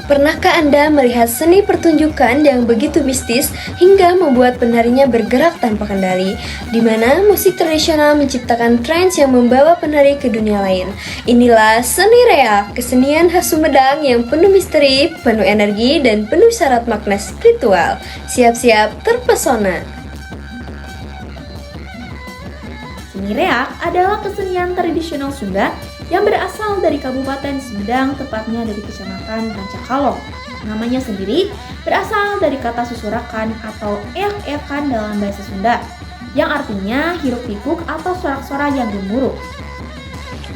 Pernahkah Anda melihat seni pertunjukan yang begitu mistis hingga membuat penarinya bergerak tanpa kendali, di mana musik tradisional menciptakan trance yang membawa penari ke dunia lain? Inilah seni reak, kesenian khas Sumedang yang penuh misteri, penuh energi, dan penuh syarat makna spiritual. Siap-siap terpesona. Seni reak adalah kesenian tradisional Sunda yang berasal dari Kabupaten Sumedang, tepatnya dari Kecamatan Rancakalong. Namanya sendiri berasal dari kata susurakan atau eak-eakan dalam bahasa Sunda, yang artinya hiruk-pikuk atau sorak-sorak yang gemuruh.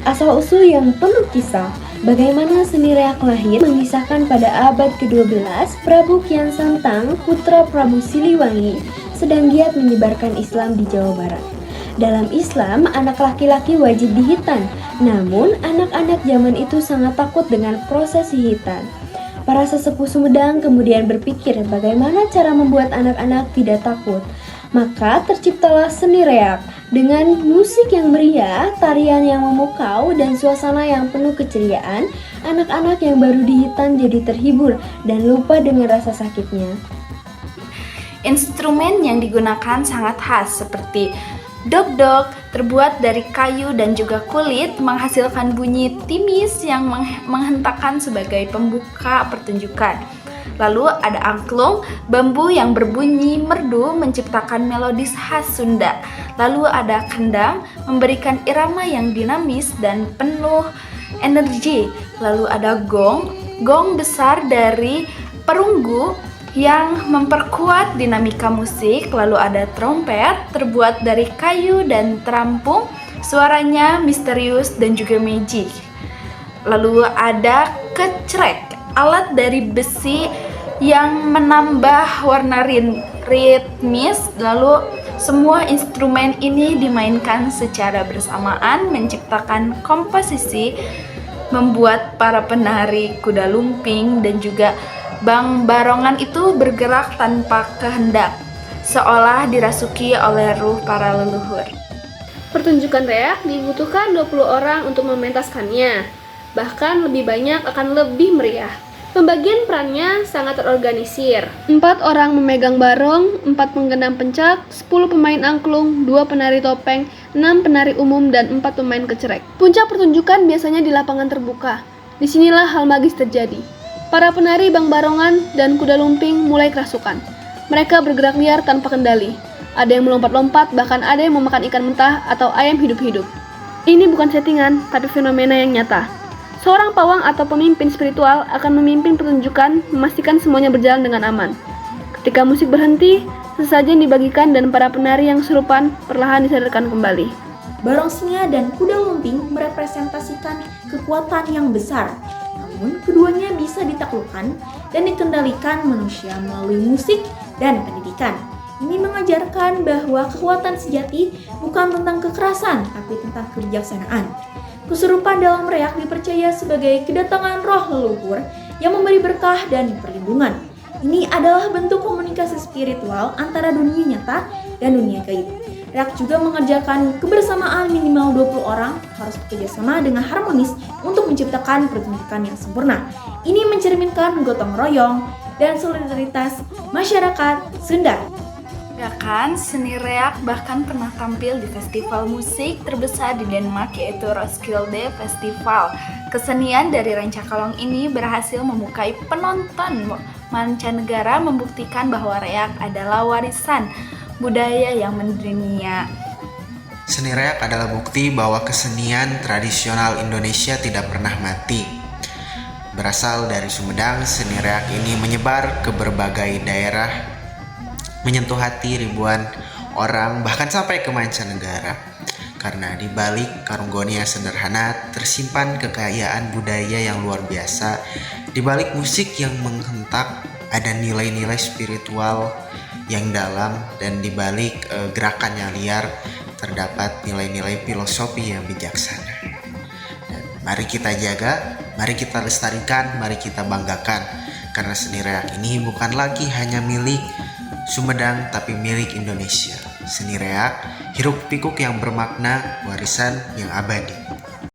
Asal-usul yang penuh kisah. Bagaimana seni reak lahir mengisahkan pada abad ke-12, Prabu Kian Santang, putra Prabu Siliwangi, sedang giat menyebarkan Islam di Jawa Barat. Dalam Islam, anak laki-laki wajib dihitan, namun anak-anak zaman itu sangat takut dengan prosesi hitan. Para sesepuh Sumedang kemudian berpikir bagaimana cara membuat anak-anak tidak takut. Maka terciptalah seni reak dengan musik yang meriah, tarian yang memukau, dan suasana yang penuh keceriaan. Anak-anak yang baru dihitan jadi terhibur dan lupa dengan rasa sakitnya. Instrumen yang digunakan sangat khas seperti dok-dok, terbuat dari kayu dan juga kulit, menghasilkan bunyi timis yang menghentakkan sebagai pembuka pertunjukan. Lalu ada angklung, bambu yang berbunyi merdu menciptakan melodis khas Sunda. Lalu ada kendang, memberikan irama yang dinamis dan penuh energi. Lalu ada gong besar dari perunggu yang memperkuat dinamika musik. Lalu ada trompet terbuat dari kayu dan terampung, suaranya misterius dan juga magic. Lalu ada kecrek, alat dari besi yang menambah warna ritmis. Lalu semua instrumen ini dimainkan secara bersamaan menciptakan komposisi, membuat para penari kuda lumping dan juga bang barongan itu bergerak tanpa kehendak, seolah dirasuki oleh ruh para leluhur. Pertunjukan reak dibutuhkan 20 orang untuk mementaskannya. Bahkan lebih banyak akan lebih meriah. Pembagian perannya sangat terorganisir. 4 orang memegang barong, 4 penggendang pencak, 10 pemain angklung, 2 penari topeng, 6 penari umum, dan 4 pemain kecerek. Puncak pertunjukan biasanya di lapangan terbuka. Disinilah hal magis terjadi. Para penari bang barongan dan kuda lumping mulai kerasukan. Mereka bergerak liar tanpa kendali. Ada yang melompat-lompat, bahkan ada yang memakan ikan mentah atau ayam hidup-hidup. Ini bukan settingan, tapi fenomena yang nyata. Seorang pawang atau pemimpin spiritual akan memimpin pertunjukan, memastikan semuanya berjalan dengan aman. Ketika musik berhenti, sesajen dibagikan dan para penari yang kesurupan perlahan disadarkan kembali. Barong singa dan kuda lumping merepresentasikan kekuatan yang besar. Namun, keduanya bisa ditaklukkan dan dikendalikan manusia melalui musik dan pendidikan. Ini mengajarkan bahwa kekuatan sejati bukan tentang kekerasan, tapi tentang kebijaksanaan. Kesurupan dalam reak dipercaya sebagai kedatangan roh leluhur yang memberi berkah dan perlindungan. Ini adalah bentuk komunikasi spiritual antara dunia nyata dan dunia gaib. Reak juga mengerjakan kebersamaan minimal 20 orang harus bekerjasama dengan harmonis untuk menciptakan pertunjukan yang sempurna. Ini mencerminkan gotong royong dan solidaritas masyarakat Sunda. Bahkan seni reak bahkan pernah tampil di festival musik terbesar di Denmark, yaitu Roskilde Festival. Kesenian dari Rancakalong ini berhasil memukai penonton mancanegara, membuktikan bahwa reak adalah warisan budaya yang mendunia. Seni reak adalah bukti bahwa kesenian tradisional Indonesia tidak pernah mati. Berasal dari Sumedang, seni reak ini menyebar ke berbagai daerah, menyentuh hati ribuan orang, bahkan sampai ke mancanegara. Karena di balik karunggonia sederhana tersimpan kekayaan budaya yang luar biasa. Di balik musik yang menghentak ada nilai-nilai spiritual yang dalam, dan di balik gerakan yang liar terdapat nilai-nilai filosofi yang bijaksana. Dan mari kita jaga, mari kita lestarikan, mari kita banggakan, karena seni reak ini bukan lagi hanya milik Sumedang tapi milik Indonesia. Seni reak, hiruk pikuk yang bermakna, warisan yang abadi.